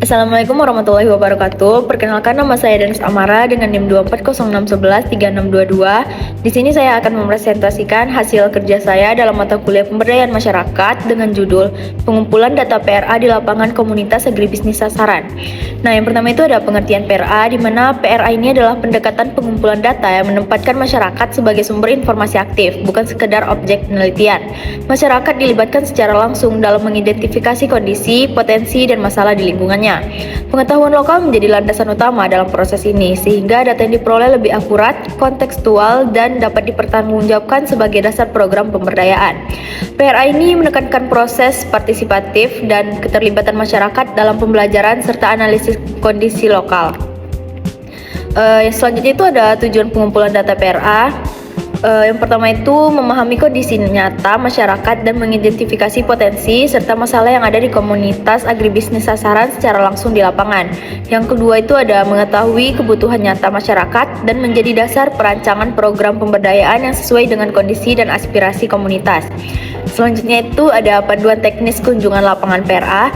Assalamualaikum warahmatullahi wabarakatuh. Perkenalkan, nama saya Danis Amara dengan NIM 24061136622. Di sini saya akan mempresentasikan hasil kerja saya dalam mata kuliah Pemberdayaan Masyarakat dengan judul Pengumpulan Data PRA di Lapangan Komunitas Agribisnis Sasaran. Nah, yang pertama itu ada pengertian PRA, di mana PRA ini adalah pendekatan pengumpulan data yang menempatkan masyarakat sebagai sumber informasi aktif, bukan sekedar objek penelitian. Masyarakat dilibatkan secara langsung dalam mengidentifikasi kondisi, potensi, dan masalah di lingkungannya. Pengetahuan lokal menjadi landasan utama dalam proses ini, sehingga data yang diperoleh lebih akurat, kontekstual, dan dapat dipertanggungjawabkan sebagai dasar program pemberdayaan. PRA ini menekankan proses partisipatif dan keterlibatan masyarakat dalam pembelajaran serta analisis kondisi lokal. Selanjutnya itu ada tujuan pengumpulan data PRA. Yang pertama itu memahami kondisi nyata masyarakat dan mengidentifikasi potensi serta masalah yang ada di komunitas agribisnis sasaran secara langsung di lapangan. Yang kedua itu ada mengetahui kebutuhan nyata masyarakat dan menjadi dasar perancangan program pemberdayaan yang sesuai dengan kondisi dan aspirasi komunitas. Selanjutnya itu ada panduan teknis kunjungan lapangan PRA.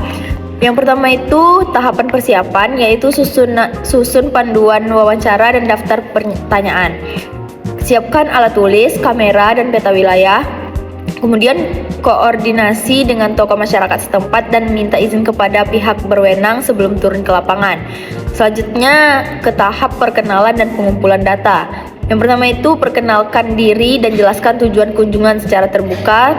Yang pertama itu tahapan persiapan, yaitu susun panduan wawancara dan daftar pertanyaan. Siapkan alat tulis, kamera, dan peta wilayah. Kemudian koordinasi dengan tokoh masyarakat setempat dan minta izin kepada pihak berwenang sebelum turun ke lapangan. Selanjutnya ke tahap perkenalan dan pengumpulan data. Yang pertama itu perkenalkan diri dan jelaskan tujuan kunjungan secara terbuka.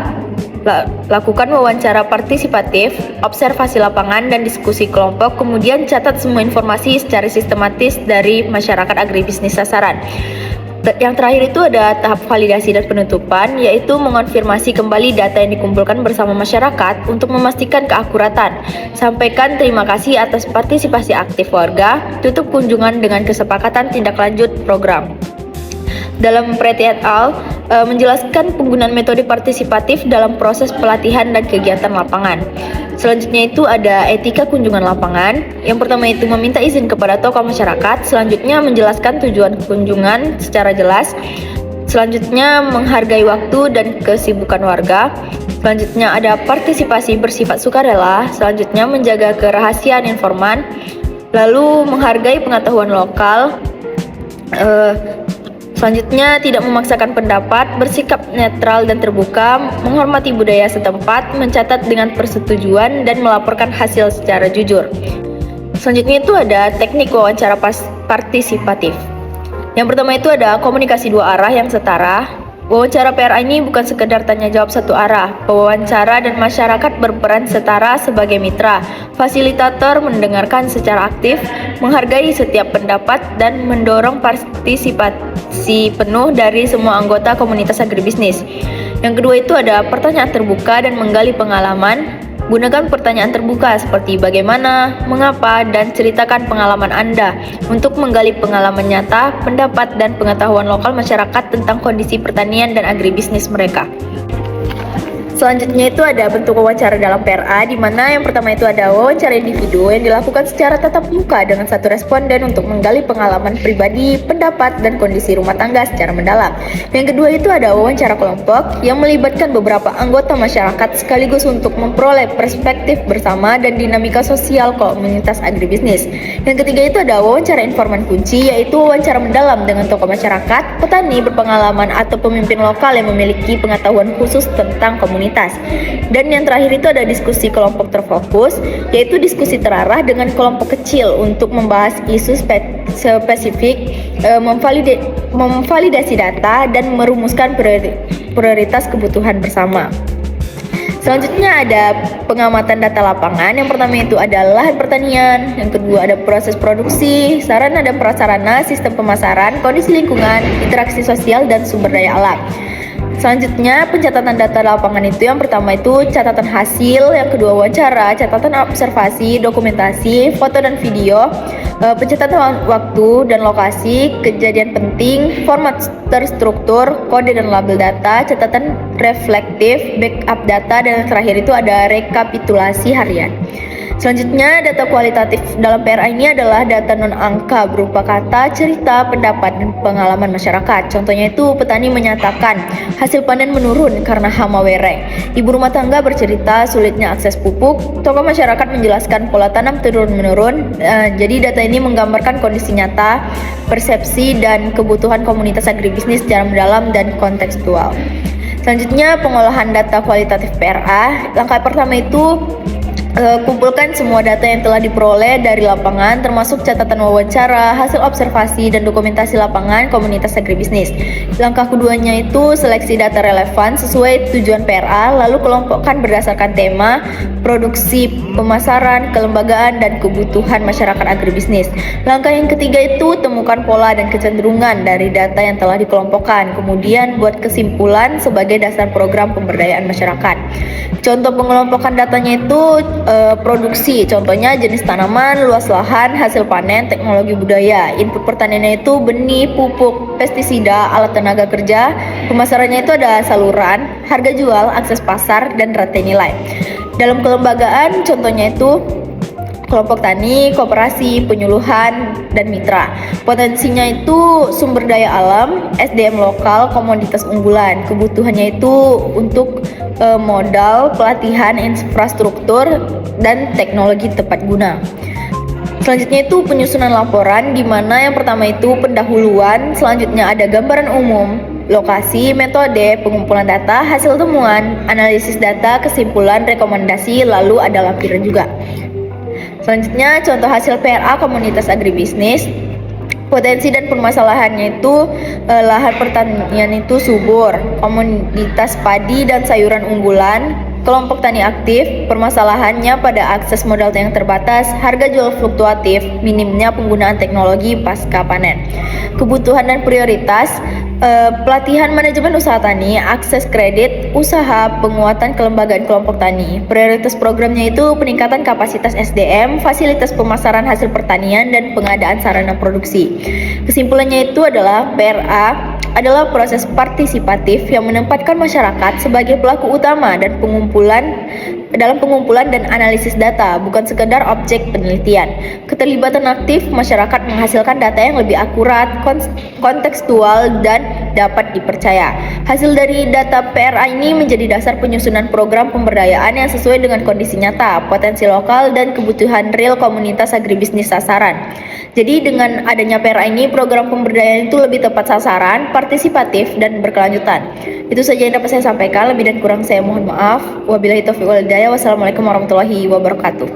Lakukan wawancara partisipatif, observasi lapangan, dan diskusi kelompok. Kemudian catat semua informasi secara sistematis dari masyarakat agribisnis sasaran. Yang terakhir itu ada tahap validasi dan penutupan, yaitu mengonfirmasi kembali data yang dikumpulkan bersama masyarakat untuk memastikan keakuratan. Sampaikan terima kasih atas partisipasi aktif warga. Tutup kunjungan dengan kesepakatan tindak lanjut program. Dalam Preti et al. Menjelaskan penggunaan metode partisipatif dalam proses pelatihan dan kegiatan lapangan. Selanjutnya itu ada etika kunjungan lapangan. Yang pertama itu meminta izin kepada tokoh masyarakat. Selanjutnya menjelaskan tujuan kunjungan secara jelas. Selanjutnya menghargai waktu dan kesibukan warga. Selanjutnya ada partisipasi bersifat sukarela. Selanjutnya menjaga kerahasiaan informan. Lalu menghargai pengetahuan lokal. Selanjutnya, tidak memaksakan pendapat, bersikap netral dan terbuka, menghormati budaya setempat, mencatat dengan persetujuan, dan melaporkan hasil secara jujur. Selanjutnya itu ada teknik wawancara partisipatif. Yang pertama itu ada komunikasi dua arah yang setara. Wawancara PRA ini bukan sekedar tanya jawab satu arah. Pewawancara dan masyarakat berperan setara sebagai mitra. Fasilitator mendengarkan secara aktif, menghargai setiap pendapat, dan mendorong partisipasi penuh dari semua anggota komunitas agribisnis. Yang kedua itu ada pertanyaan terbuka dan menggali pengalaman. Gunakan pertanyaan terbuka seperti bagaimana, mengapa, dan ceritakan pengalaman Anda untuk menggali pengalaman nyata, pendapat, dan pengetahuan lokal masyarakat tentang kondisi pertanian dan agribisnis mereka. Selanjutnya itu ada bentuk wawancara dalam PRA, di mana yang pertama itu ada wawancara individu yang dilakukan secara tatap muka dengan satu responden untuk menggali pengalaman pribadi, pendapat, dan kondisi rumah tangga secara mendalam. Yang kedua itu ada wawancara kelompok yang melibatkan beberapa anggota masyarakat sekaligus untuk memperoleh perspektif bersama dan dinamika sosial komunitas agribisnis. Yang ketiga itu ada wawancara informan kunci, yaitu wawancara mendalam dengan tokoh masyarakat, petani berpengalaman, atau pemimpin lokal yang memiliki pengetahuan khusus tentang komunitas. Dan yang terakhir itu ada diskusi kelompok terfokus, yaitu diskusi terarah dengan kelompok kecil untuk membahas isu spesifik, memvalidasi data, dan merumuskan prioritas kebutuhan bersama. Selanjutnya ada pengamatan data lapangan. Yang pertama itu ada lahan pertanian, yang kedua ada proses produksi, sarana dan prasarana, sistem pemasaran, kondisi lingkungan, interaksi sosial, dan sumber daya alam. Selanjutnya pencatatan data lapangan itu yang pertama itu catatan hasil, yang kedua wawancara, catatan observasi, dokumentasi, foto dan video, pencatatan waktu dan lokasi, kejadian penting, format terstruktur, kode dan label data, catatan reflektif, backup data, dan yang terakhir itu ada rekapitulasi harian. Selanjutnya, data kualitatif dalam PRA ini adalah data non-angka berupa kata, cerita, pendapat, dan pengalaman masyarakat. Contohnya itu, petani menyatakan hasil panen menurun karena hama wereng. Ibu rumah tangga bercerita sulitnya akses pupuk. Tokoh masyarakat menjelaskan pola tanam turun-menurun. Jadi data ini menggambarkan kondisi nyata, persepsi, dan kebutuhan komunitas agribisnis secara mendalam dan kontekstual. Selanjutnya, pengolahan data kualitatif PRA. Langkah pertama itu kumpulkan semua data yang telah diperoleh dari lapangan, termasuk catatan wawancara, hasil observasi, dan dokumentasi lapangan komunitas agribisnis. Langkah keduanya itu seleksi data relevan sesuai tujuan PRA, lalu kelompokkan berdasarkan tema, produksi, pemasaran, kelembagaan, dan kebutuhan masyarakat agribisnis. Langkah yang ketiga itu temukan pola dan kecenderungan dari data yang telah dikelompokkan, kemudian buat kesimpulan sebagai dasar program pemberdayaan masyarakat. Contoh pengelompokan datanya itu produksi, contohnya jenis tanaman, luas lahan, hasil panen, teknologi budaya. Input pertaniannya itu benih, pupuk, pestisida, alat tenaga kerja. Pemasarannya itu ada saluran, harga jual, akses pasar, dan rantai nilai. Dalam kelembagaan, contohnya itu kelompok tani, koperasi, penyuluhan, dan mitra. Potensinya itu sumber daya alam, SDM lokal, komoditas unggulan. Kebutuhannya itu untuk modal, pelatihan, infrastruktur, dan teknologi tepat guna. Selanjutnya itu penyusunan laporan, di mana yang pertama itu pendahuluan, selanjutnya ada gambaran umum, lokasi, metode, pengumpulan data, hasil temuan, analisis data, kesimpulan, rekomendasi, lalu ada lampiran juga. Selanjutnya, contoh hasil PRA komunitas agribisnis. Potensi dan permasalahannya itu lahan pertanian itu subur, komoditas padi dan sayuran unggulan, kelompok tani aktif, permasalahannya pada akses modal yang terbatas, harga jual fluktuatif, minimnya penggunaan teknologi pasca panen. Kebutuhan dan prioritas, pelatihan manajemen usaha tani, akses kredit, usaha, penguatan kelembagaan kelompok tani. Prioritas programnya itu peningkatan kapasitas SDM, fasilitas pemasaran hasil pertanian, dan pengadaan sarana produksi. Kesimpulannya itu adalah PRA adalah proses partisipatif yang menempatkan masyarakat sebagai pelaku utama dan pengumpulan dan analisis data, bukan sekedar objek penelitian. Keterlibatan aktif masyarakat menghasilkan data yang lebih akurat, kontekstual, dan dapat dipercaya. Hasil dari data PRA ini menjadi dasar penyusunan program pemberdayaan yang sesuai dengan kondisi nyata, potensi lokal, dan kebutuhan real komunitas agribisnis sasaran. Jadi dengan adanya PRA ini, program pemberdayaan itu lebih tepat sasaran, partisipatif, dan berkelanjutan. Itu saja yang dapat saya sampaikan, lebih dan kurang saya mohon maaf. Wabillahi taufiq wal hidayah. Wassalamualaikum warahmatullahi wabarakatuh.